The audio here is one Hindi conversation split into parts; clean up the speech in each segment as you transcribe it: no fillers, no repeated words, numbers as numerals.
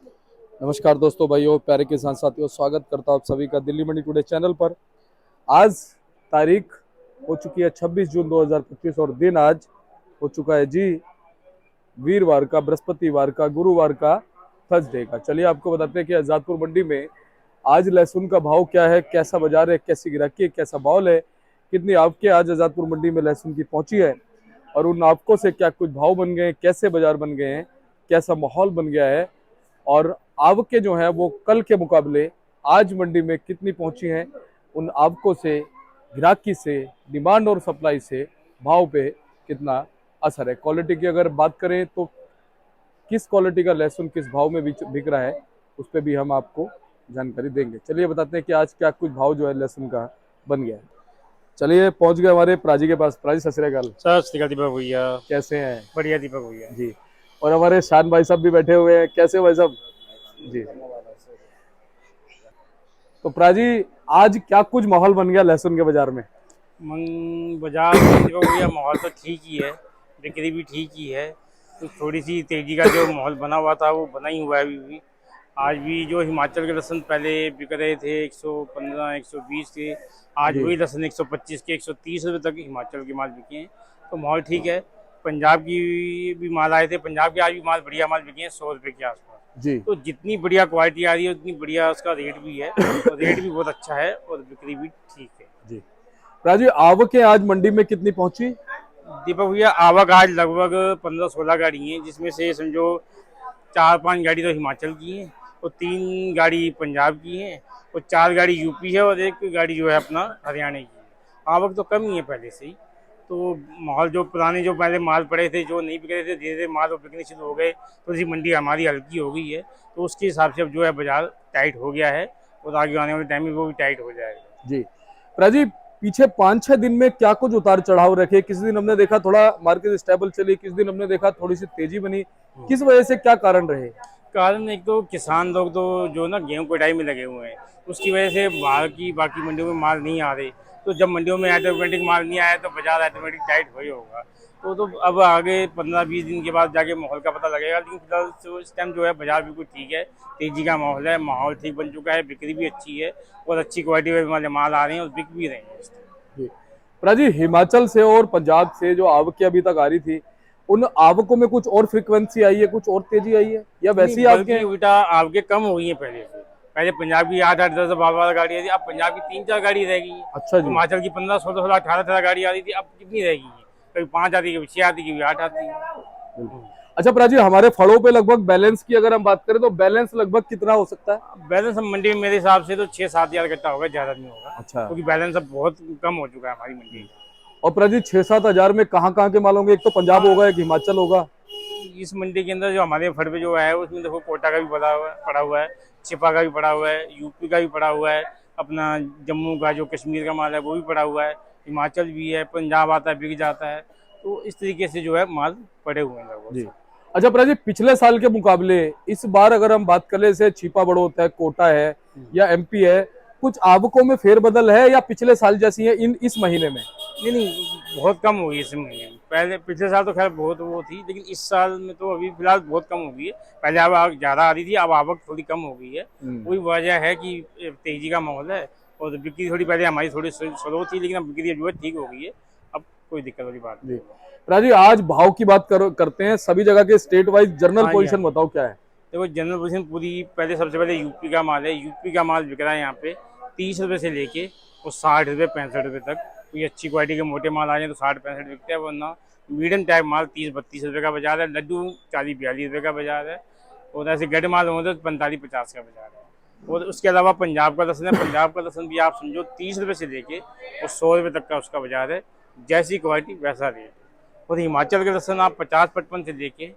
नमस्कार दोस्तों, भाइयों, प्यारे किसान साथियों, स्वागत करता हूं आप सभी का दिल्ली मंडी टुडे चैनल पर। आज तारीख हो चुकी है 26 जून 2025 और दिन आज हो चुका है जी वीरवार का, बृहस्पतिवार का, गुरुवार का, थर्सडे का। चलिए आपको बताते हैं कि आजादपुर मंडी में आज लहसुन का भाव क्या है, कैसा बाजार है, कैसी गिराकी है, कैसा भाव है, कितनी आवकें आज आजादपुर मंडी में लहसुन की पहुंची है और उन आवकों से क्या कुछ भाव बन गए, कैसे बाजार बन गए हैं, कैसा माहौल बन गया है और आवकें जो है वो कल के मुकाबले आज मंडी में कितनी पहुंची हैं, उन आवकों से, ग्राहकी से, डिमांड और सप्लाई से भाव पे कितना असर है। क्वालिटी की अगर बात करें तो किस क्वालिटी का लहसुन किस भाव में बिक रहा है, उस पर भी हम आपको जानकारी देंगे। चलिए बताते हैं कि आज क्या कुछ भाव जो है लहसुन का बन गया है। चलिए पहुंच गए हमारे प्राजी के पास। प्राजी, सत श्री अकाल। सत श्री अकाल दीपक भैया। कैसे हैं? बढ़िया दीपक भैया जी। और हमारे शान भाई साहब भी बैठे हुए हैं। कैसे हो भाई साहब? जी। तो प्राजी, आज क्या कुछ माहौल बन गया लहसुन के बाजार में? बाजार में दीपक भैया माहौल तो ठीक ही है, बिक्री भी ठीक ही है। तो थोड़ी सी तेजी का जो माहौल बना हुआ था वो बना ही हुआ है अभी भी। आज भी जो हिमाचल के लहसुन पहले बिक रहे थे 115 120 के, आज जी। वही लहसुन 125 के 130 रुपये तक हिमाचल के माल बिके हैं। तो माहौल ठीक है। पंजाब की भी माल आए थे, पंजाब के आज भी माल बढ़िया माल बिके हैं 100 रुपये के आसपास। जी। तो जितनी बढ़िया क्वालिटी आ रही है उतनी बढ़िया उसका रेट भी है, और रेट भी बहुत अच्छा है और बिक्री भी ठीक है। जी। प्राजी, आवकें आज मंडी में कितनी पहुंची? दीपक भैया आवक आज लगभग 15-16 गाड़ी हैं, जिसमें से समझो 4-5 गाड़ी तो हिमाचल की हैं और 3 गाड़ी पंजाब की हैं और 4 गाड़ी यूपी है और 1 गाड़ी जो है अपना हरियाणा की है। आवक तो कम ही है पहले से ही। तो माहौल जो पुराने जो पहले माल पड़े थे जो नहीं बिक रहे थे, धीरे धीरे माल वो बिकने शुरू हो गए, तो इसी मंडी हमारी हल्की हो गई है। तो उसके हिसाब से अब जो है बाजार टाइट हो गया है और आगे आने वाले टाइम में वो भी टाइट हो जाएगा। जी। प्राजी, पीछे 5-6 दिन में क्या कुछ उतार चढ़ाव रखे? किस दिन हमने देखा थोड़ा मार्केट स्टेबल चली, किस दिन हमने देखा थोड़ी सी तेजी बनी, किस वजह से, क्या कारण रहे? कारण एक तो किसान लोग तो जो ना गेहूं कटाई में लगे हुए हैं, उसकी वजह से बाहर की बाकी मंडियों में माल नहीं आ रहे। तो जब मंडियों में ऑटोमेटिक माल नहीं आया तो बाजार ऑटोमेटिक टाइट हो ही होगा। तो अब आगे 15-20 दिन के बाद जाके माहौल का पता लगेगा, लेकिन फिलहाल तो इस टाइम जो है बाजार बिल्कुल ठीक है, तेजी का माहौल है, माहौल ठीक बन चुका है, बिक्री भी अच्छी है और अच्छी क्वालिटी वाले माल आ रहे हैं और बिक भी रहे हैं इस टाइम। जी। प्राजी, हिमाचल से और पंजाब से जो आवकें अभी तक आ रही थी, उन आवकों में कुछ और फ्रीक्वेंसी आई है, कुछ और तेजी आई है, या नहीं, वैसी आवकें? बल्कि उल्टा आवके कम हो गई है पहले से। पहले पंजाब की 8-8 10-12 गाड़ी थी, अब पंजाब की 3-4 गाड़ी रह गई है। अच्छा जी। हिमाचल की 15-16 18 गाड़ी आ रही थी, अब कितनी रह गई है? कभी 5 आती है, कभी 6 आती है, कभी 8 आती है। अच्छा प्राजी, हमारे फलों पे लगभग बैलेंस की अगर हम बात करें तो बैलेंस लगभग कितना हो सकता है? बैलेंस अब मंडी में मेरे हिसाब से तो 6-7 हज़ार इकट्ठा होगा, ज्यादा नहीं होगा, अच्छा। क्योंकि बैलेंस अब बहुत कम हो चुका है हमारी मंडी का। और प्राजी, 6-7 हजार में कहाँ के माल होंगे? एक तो पंजाब होगा, एक हिमाचल होगा। इस मंडी के अंदर जो हमारे फड़ पे जो है उसमें देखो कोटा का भी पड़ा हुआ है, छिपा का भी पड़ा हुआ है, यूपी का भी पड़ा हुआ है, अपना जम्मू का जो कश्मीर का माल है वो भी पड़ा हुआ है, हिमाचल भी है, पंजाब आता है बिक जाता है। तो इस तरीके से जो है माल पड़े हुए हैं लगभग जी। सब। अच्छा प्राजी, पिछले साल के मुकाबले इस बार अगर हम बात करें, जैसे छिपा बड़ौत है, कोटा है या एमपी है, कुछ आवकों में फेरबदल है या पिछले साल जैसी है इस महीने में? नहीं नहीं, बहुत कम हो गई इस महीने में। पहले पिछले साल तो खैर बहुत वो थी, लेकिन इस साल में तो अभी फिलहाल बहुत कम हो गई है। पहले आवक ज़्यादा आ रही थी, अब आवक थोड़ी कम हो गई है। वही वजह है कि तेजी का माहौल है और बिक्री थोड़ी पहले हमारी थोड़ी स्लो थी, लेकिन अब बिक्री जो है ठीक हो गई है। अब कोई दिक्कत वाली बात जी। नहीं। राजी, आज भाव की बात करते हैं सभी जगह के स्टेट वाइज जनरल हाँ जी, हाँ पोजीशन जी। बताओ क्या है? देखो जनरल पोजीशन पूरी, पहले सबसे पहले यूपी का माल है। यूपी का माल बिक रहा है यहाँ पे 30 रुपये से लेके और 60 रुपये 65 रुपये तक। कोई अच्छी क्वालिटी के मोटे माल आ जाए तो 60-65 बिकते हैं, वरना मीडियम टाइप माल 30-32 रुपये का बाजार है। लड्डू 40-42 रुपये का बाजार है और ऐसे गड्ढे माल होते तो 45-50 का बाजार है। और उसके अलावा पंजाब का लहसुन है, पंजाब का लहसुन भी आप समझो 30 रुपये से लेके और 100 रुपये तक का उसका बाजार है। जैसी क्वालिटी वैसा रेट। और हिमाचल के लहसुन आप 50-55 से लेके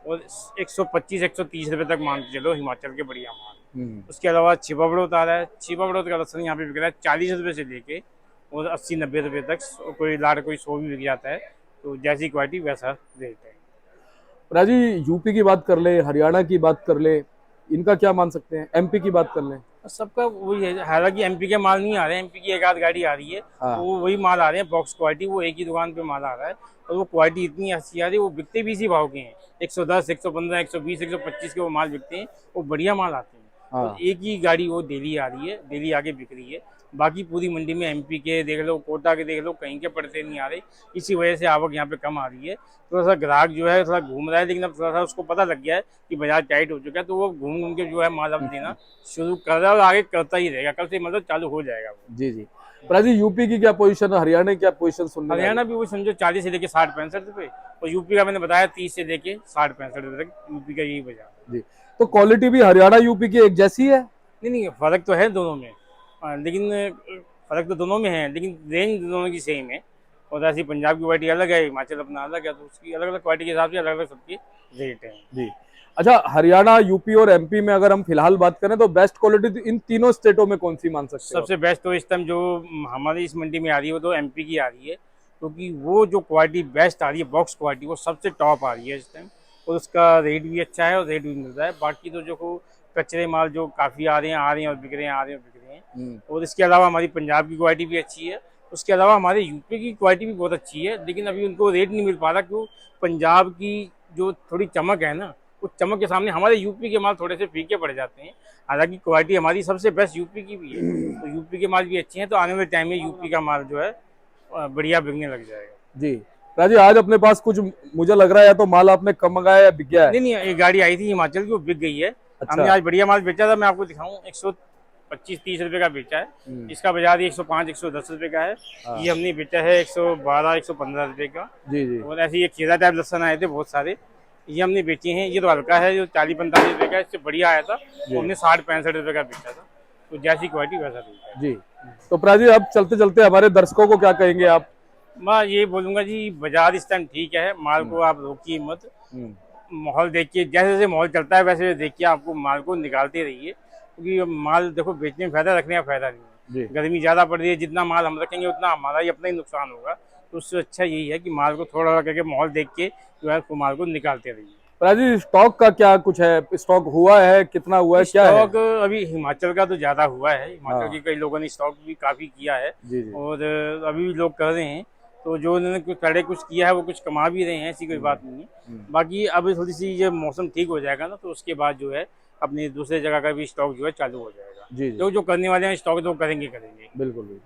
और 125-130 रुपये तक मान के चलो, हिमाचल के बढ़िया माल। उसके अलावा छिपा बड़ौत आ रहा है। छिपा बड़ौत का लहसुन यहाँ पे बिक रहा है 40 रुपये से लेके और 80-90 रुपये तक। कोई लाट कोई 100 भी बिक जाता है। तो जैसी क्वालिटी वैसा रेट है। राजी, यूपी की बात कर ले, हरियाणा की बात कर ले, इनका क्या मान सकते हैं? एमपी की बात कर ले। सबका वही है, हालांकि एमपी के माल नहीं आ रहे हैं, एमपी की एक आध गाड़ी आ रही है, हाँ। वो वही माल आ रहे हैं बॉक्स क्वालिटी, वो एक ही दुकान पे माल आ रहा है, और वो क्वालिटी इतनी अच्छी आ रही है, वो बिकते भी इसी भाव के हैं, 110, 115, 120, 125 के वो माल बिकते हैं, वो बढ़िया माल आते हैं। और हाँ। एक ही गाड़ी वो डेली आ रही है, डेली आके बिक रही है। बाकी पूरी मंडी में एमपी के देख लो, कोटा के देख लो, कहीं के पड़ते नहीं आ रहे, इसी वजह से आवक यहाँ पे कम आ रही है। थोड़ा सा ग्राहक जो है थोड़ा घूम रहा है, लेकिन अब थोड़ा सा उसको पता लग गया है कि बाजार टाइट हो चुका है, तो वो घूम घूम के जो है माल अब देना शुरू कर रहा है, और आगे करता ही रहेगा, कल से मतलब चालू हो जाएगा वो। जी जी। प्राची, यूपी की क्या पोजीशन है, हरियाणा की क्या पोजीशन सुनने में आ रही हरियाणा भी वो समझो 40 से लेके 60-65 रुपए, और यूपी का मैंने बताया 30 से लेके 60-65 रुपए तक यूपी का यही बाजार है। है? जी। तो क्वालिटी भी हरियाणा यूपी की एक जैसी है? नहीं नहीं, फर्क तो है दोनों में, लेकिन फर्क तो दोनों में है, लेकिन रेंज दोनों की सेम है। और ऐसी पंजाब की क्वालिटी अलग है, हिमाचल अपना अलग है, तो उसकी अलग अलग क्वालिटी के हिसाब से अलग अलग सबकी रेट है। जी। अच्छा, हरियाणा, यूपी और एमपी में अगर हम फिलहाल बात करें तो बेस्ट क्वालिटी इन तीनों स्टेटों में कौन सी मान सकते हो? सबसे बेस्ट तो इस टाइम जो हमारी इस मंडी में आ रही है वो तो एमपी की आ रही है, क्योंकि वो जो क्वालिटी बेस्ट आ रही है बॉक्स क्वालिटी, वो सबसे टॉप आ रही है इस टाइम, और उसका रेट भी अच्छा है और रेट भी मिल रहा है। बाकी तो जो कचरे माल जो काफ़ी आ रहे हैं और बिक रहे हैं, आ रहे हैं और बिक रहे हैं। और इसके अलावा हमारी पंजाब की क्वालिटी भी अच्छी है, उसके अलावा हमारे यूपी की क्वालिटी भी बहुत अच्छी है, लेकिन अभी उनको रेट नहीं मिल पा रहा, क्यों? पंजाब की जो थोड़ी चमक है ना, उस चमक के सामने हमारे यूपी के माल थोड़े से फीके पड़ जाते हैं। हालांकि क्वालिटी हमारी सबसे बेस्ट यूपी की भी है, तो यूपी के माल भी अच्छे हैं, तो आने वाले टाइम में यूपी का माल जो है बढ़िया बिकने लग जाएगा। जी। राजी, आज अपने पास कुछ, मुझे लग रहा है या तो माल आपने कम मंगाया या बिक गया है? नहीं नहीं, एक गाड़ी आई थी हिमाचल की, वो बिक गई है। अच्छा। हमने आज बढ़िया माल बेचा था, मैं आपको दिखाऊं, 125-130 रुपए का बेचा है। इसका बाजार ये 105-110 रुपए का है। हाँ। ये हमने बेचा है 112-115 रुपए का। जी जी। और ऐसे ये खीरा टाइप लहसन आए थे बहुत सारे, ये हमने बेचे हैं। ये तो हल्का है, जो 40-45 रुपए का, इससे बढ़िया आया था, वो हमने 60-65 रुपए का बेचा था। तो जैसी क्वालिटी वैसा रेट है। जी। तो प्राजी, अब चलते चलते हमारे दर्शकों को क्या कहेंगे आप? मैं ये बोलूंगा जी, बाजार इस टाइम ठीक है, माल को आप रोकिए मत, हम्म। माहौल देखिए, जैसे जैसे माहौल चलता है वैसे वैसे देखिए, आपको माल को निकालते रहिए, क्योंकि माल देखो बेचने में फायदा, रखने का फायदा नहीं जी। है। गर्मी ज़्यादा पड़ रही है, जितना माल हम रखेंगे उतना हमारा ही अपना ही नुकसान होगा। तो उससे अच्छा यही है कि माल को थोड़ा थोड़ा करके माहौल देख के जो है उसको माल को निकालते रहिए। प्राजी, स्टॉक का क्या कुछ है? स्टॉक हुआ है, कितना हुआ है, क्या है? स्टॉक अभी हिमाचल का तो ज़्यादा हुआ है, हिमाचल हाँ। के कई लोगों ने स्टॉक भी काफ़ी किया है, जी जी। और अभी भी लोग कर रहे हैं। तो जो उन्होंने कुछ पहले कुछ किया है वो कुछ कमा भी रहे हैं, ऐसी कोई बात नहीं है। बाकी अब थोड़ी सी ये मौसम ठीक हो जाएगा ना, तो उसके बाद जो है अपनी दूसरे जगह का भी स्टॉक जो है चालू हो जाएगा। जी जी। जो जो करने वाले हैं स्टॉक तो करेंगे करेंगे। बिल्कुल बिल्कुल।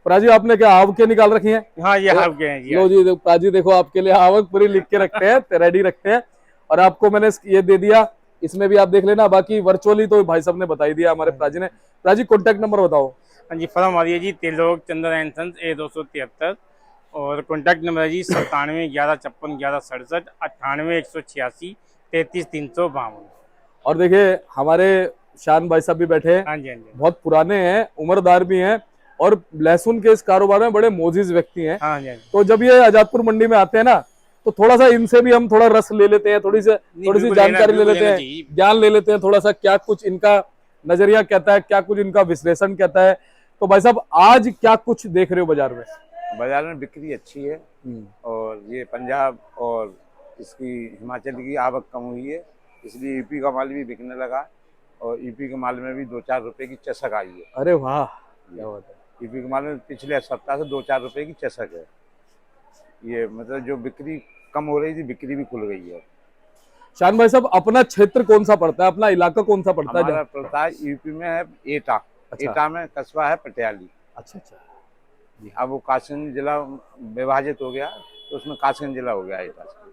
प्राजी, आपने क्या आवक के निकाल रखी है? हाँ, ये आप क्या हैं जी। लो जी, प्राजी देखो, आपके लिए आवक पूरी लिख के रखते हैं, रेडी रखते हैं। और आपको मैंने ये दे दिया, इसमें भी आप देख लेना। बाकी वर्चुअली तो भाई साहब ने बता ही दिया हमारे प्राजी ने। प्राजी, कॉन्टेक्ट नंबर बताओ। हाँ जी, फर्म हमारी है जी त्रिलोक चंद्र एंड सन्स, A273, और कॉन्टैक्ट नंबर है जी 97 11 56 11 67 98 186 33 352। और देखिए, हमारे शान भाई साहब भी बैठे हैं, हाँ जी, हाँ जी, बहुत पुराने हैं, उम्रदार भी हैं, और लहसुन के इस कारोबार में बड़े मोजिज व्यक्ति हैं। हाँ जी, हाँ जी। तो जब ये आजादपुर मंडी में आते हैं ना, तो थोड़ा सा इनसे भी हम थोड़ा रस ले लेते हैं, थोड़ी सी बिल्कुल जानकारी ले बिल्कुल लेते लेना हैं, चाहिए। ज्ञान ले लेते हैं थोड़ा सा, क्या कुछ इनका नजरिया कहता है, क्या कुछ इनका विश्लेषण कहता है। तो भाई साहब, आज क्या कुछ देख रहे हो बाजार में? बाजार में बिक्री अच्छी है, और ये पंजाब और इसकी हिमाचल की आवक कम हुई है, इसलिए यूपी का माल भी बिकने लगा, और यूपी के माल में भी 2-4 रुपए की चसक आई है। अरे वाह, क्या बात है। यूपी के माल में पिछले सप्ताह से 2-4 रुपए की चसक है। ये मतलब जो बिक्री कम हो रही थी, बिक्री भी खुल गई है। शान भाई साहब, अपना क्षेत्र कौन सा पड़ता है, अपना इलाका कौन सा पड़ता है? हमारा पड़ता यूपी में है एटा। अच्छा। एटा में कस्बा है पटियाली। अच्छा अच्छा। अब वो कासगंज जिला विभाजित हो गया, तो उसमें कासगंज जिला हो गया एटा से।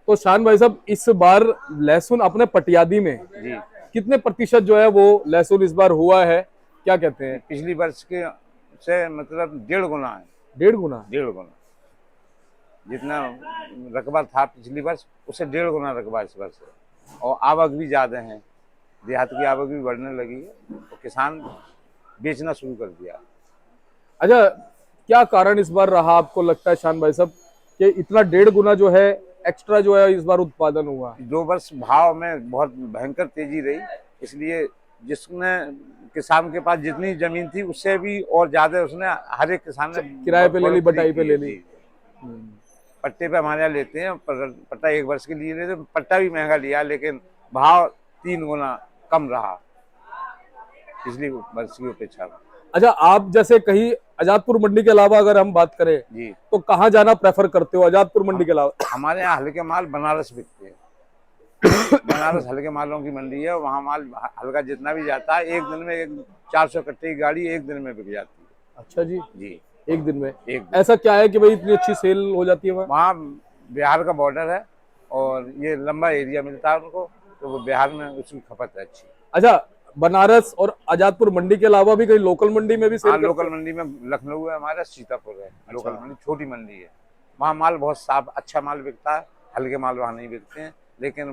तो शान भाई साहब, इस बार लहसुन अपने पटियादी में जी, कितने प्रतिशत जो है वो लहसुन इस बार हुआ है, क्या कहते हैं? पिछली वर्ष के से मतलब 1.5 गुना है। 1.5 गुना? 1.5 गुना जितना रकबा था पिछली वर्ष, उससे 1.5 गुना रकबा इस वर्ष है। और आवक भी ज़्यादा है, देहात की आवक भी बढ़ने लगी है, और किसान बेचना शुरू कर दिया। अच्छा, क्या कारण इस बार रहा आपको लगता है शान भाई साहब, कि इतना 1.5 गुना जो है एक्स्ट्रा जो है इस बार उत्पादन हुआ? 2 वर्ष भाव में बहुत भयंकर तेजी रही, इसलिए जिसने किसान के पास जितनी जमीन थी उससे भी और ज्यादा उसने, हर एक किसान ने किराए पे ले ली, बटाई पे ले ली। पट्टे पे हमारे यहाँ लेते हैं, पट्टा 1 वर्ष के लिए लेते हैं, पट्टा भी महंगा लिया, लेकिन भाव 3 गुना कम रहा। पिछली वर्ष की अपेक्षा में। अच्छा, आप जैसे कहीं आजादपुर मंडी के अलावा अगर हम बात करें जी, तो कहाँ जाना प्रेफर करते हो आजादपुर मंडी के अलावा? हमारे यहाँ हल्के माल बनारस बिकते हैं। बनारस हल्के मालों की मंडी है, वहाँ माल हल्का जितना भी जाता है एक दिन में 400 कट्टे की गाड़ी एक दिन में बिक जाती है। अच्छा जी, जी, एक दिन में? एक दिन। ऐसा क्या है कि भाई इतनी अच्छी सेल हो जाती है वहाँ? वहाँ बिहार का बॉर्डर है और ये लंबा एरिया मिलता है उनको, तो वो बिहार में उसकी खपत है अच्छी। अच्छा, बनारस और आजादपुर मंडी के अलावा भी कहीं लोकल मंडी में भी सेल हाँ, करते लोकल हो? मंडी में लखनऊ है हमारा, सीतापुर है लोकल मंडी, छोटी मंडी है। वहाँ माल बहुत साफ अच्छा माल बिकता है, हल्के माल वहाँ नहीं बिकते हैं, लेकिन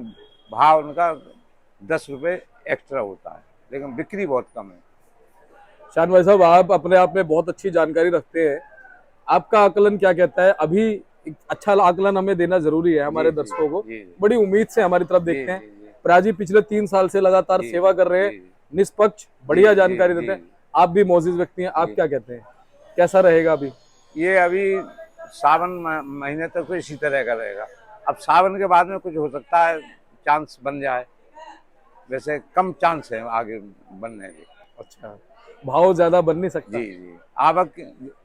भाव उनका 10 रुपए एक्स्ट्रा होता है, लेकिन बिक्री बहुत कम है। शान भाई साहब, आप अपने आप में बहुत अच्छी जानकारी रखते हैं। आपका आकलन क्या कहता है? अभी एक अच्छा आकलन हमें देना जरूरी है हमारे जी, दर्शकों को। जी, जी। बड़ी उम्मीद से हमारी तरफ जी, देखते हैं। जी, जी। प्राजी पिछले 3 साल से लगातार जी, सेवा कर रहे हैं, जी, जी। निष्पक्ष बढ़िया जी, जानकारी जी, देते हैं। जी। आप भी मौजूद व्यक्ति हैं, आप जी। क्या कहते हैं, कैसा रहेगा अभी? ये अभी सावन महीने तक तो इसी तरह का रहेगा। अब सावन के बाद में कुछ हो सकता है, चांस बन जाए, वैसे कम चांस है आगे बनने के। अच्छा, भाव ज्यादा बन नहीं सकता? जी, जी। आवक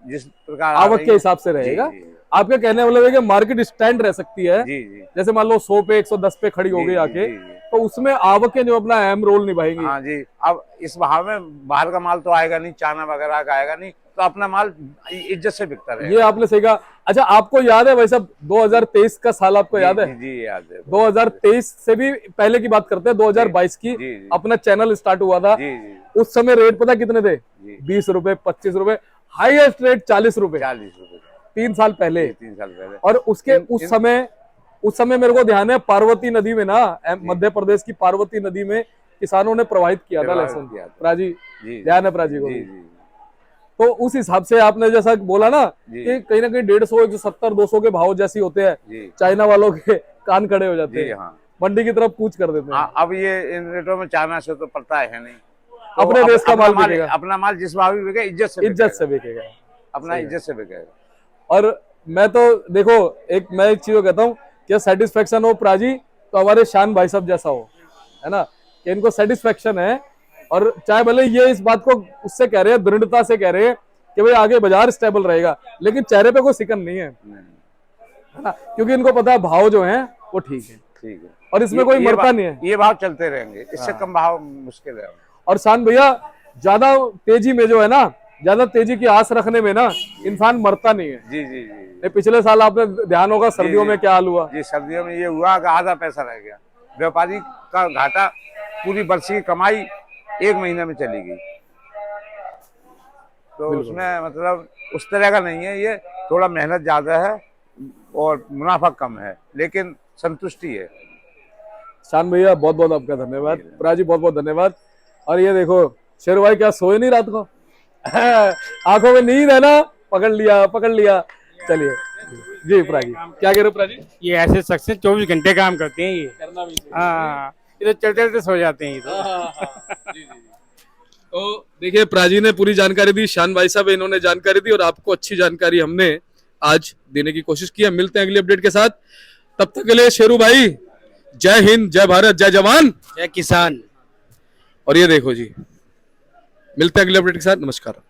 जिस प्रकार आ आवक रही के है, हिसाब से जी, रहेगा। जी, आपका कहने वाला है कि मार्केट स्टैंड रह सकती है, जी, जी। जैसे मान लो 100 पे 110 पे खड़ी हो जी, गई जी, आके, जी, जी। तो उसमें आवकें जो अपना अहम रोल निभाएंगी। हाँ जी, अब इस भाव में बाहर का माल तो आएगा नहीं, चाइना वगैरह का आएगा नहीं, तो अपना माल इज्जत से बिकता रहेगा। ये आपने सही कहा। अच्छा, आपको याद है भाई साहब 2023 का साल आपको याद है? जी, जी, याद है। 2023 से भी पहले की बात करते हैं, 2022 की। जी, जी। अपना चैनल स्टार्ट हुआ था। जी, जी, उस समय रेट पता कितने थे? जी। 20 रुपए, 25 रुपए, हाईएस्ट रेट 40 रुपए, 40 रुपए 3 साल पहले। 3 साल पहले। और उसके उस समय मेरे को ध्यान है पार्वती नदी में ना, मध्य प्रदेश की पार्वती नदी में किसानों ने प्रवाहित किया था प्रवाहित लहसुन। किया था। प्राजी, जी, ध्यान है प्राजी को? जी, जी, तो उस हिसाब से आपने जैसा बोला ना जी। कि कहीं ना कहीं 150, 170, 200 के भाव जैसी होते हैं, जी। चाइना वालों के कान खड़े हो जाते जी, हैं, हाँ। मंडी की तरफ कूच कर देते हैं। हाँ, अब ये इन रेटों में चाइना से तो पड़ता है नहीं, तो अपने देश का माल बिकेगा, अपना माल जिस भाव भी बिके इज्जत से बिकेगा, अपना इज्जत से बिकेगा। और मैं तो देखो मैं एक चीज कहता हूँ कि सेटिस्फेक्शन हो प्राजी तो हमारे शान भाई साहब जैसा हो, है ना, कि इनको सेटिस्फेक्शन है। और चाहे भले ये इस बात को उससे कह रहे हैं, दृढ़ता से कह रहे हैं कि भाई आगे बाजार स्टेबल रहेगा, लेकिन चेहरे पे कोई सिकन नहीं है, है ना, क्योंकि इनको पता है भाव जो है वो ठीक है, ठीक है, और इसमें कोई मरता नहीं है। ये भाव चलते रहेंगे, इससे कम भाव मुश्किल है। और शान भैया, ज्यादा तेजी में जो है ना, ज्यादा तेजी की आस रखने में ना इंसान मरता नहीं है। जी, जी, जी। पिछले साल आपने ध्यान होगा सर्दियों में क्या हाल हुआ? जी, सर्दियों में ये हुआ कि आधा पैसा रह गया, व्यापारी का घाटा, पूरी वर्ष की कमाई 1 महीने में चली गई। तो उसमें मतलब उस तरह का नहीं है, ये थोड़ा मेहनत ज्यादा है और मुनाफा कम है, लेकिन संतुष्टि है। शान भैया बहुत बहुत आपका धन्यवाद, प्राजी बहुत बहुत धन्यवाद। और ये देखो शेरू भाई, क्या सोए नहीं रात को? आंखों में नींद है ना? पकड़ लिया। चलिए जी प्राजी, क्या कह रहे हो प्राजी? ये ऐसे शख्स हैं 24 घंटे काम करते हैं ये, करना भी। हाँ, ये तो चलते चलते सो जाते हैं ये तो। तो देखिए, प्राजी ने पूरी जानकारी दी, शान भाई साहब इन्होंने जानकारी दी, और आपको अच्छी जानकारी हमने आज देने की कोशिश की है। मिलते हैं अगली अपडेट के साथ, तब तक के लिए शेरू भाई, जय हिंद, जय भारत, जय जवान, जय किसान। और ये देखो जी, मिलते हैं अगले अपडेट के साथ, नमस्कार।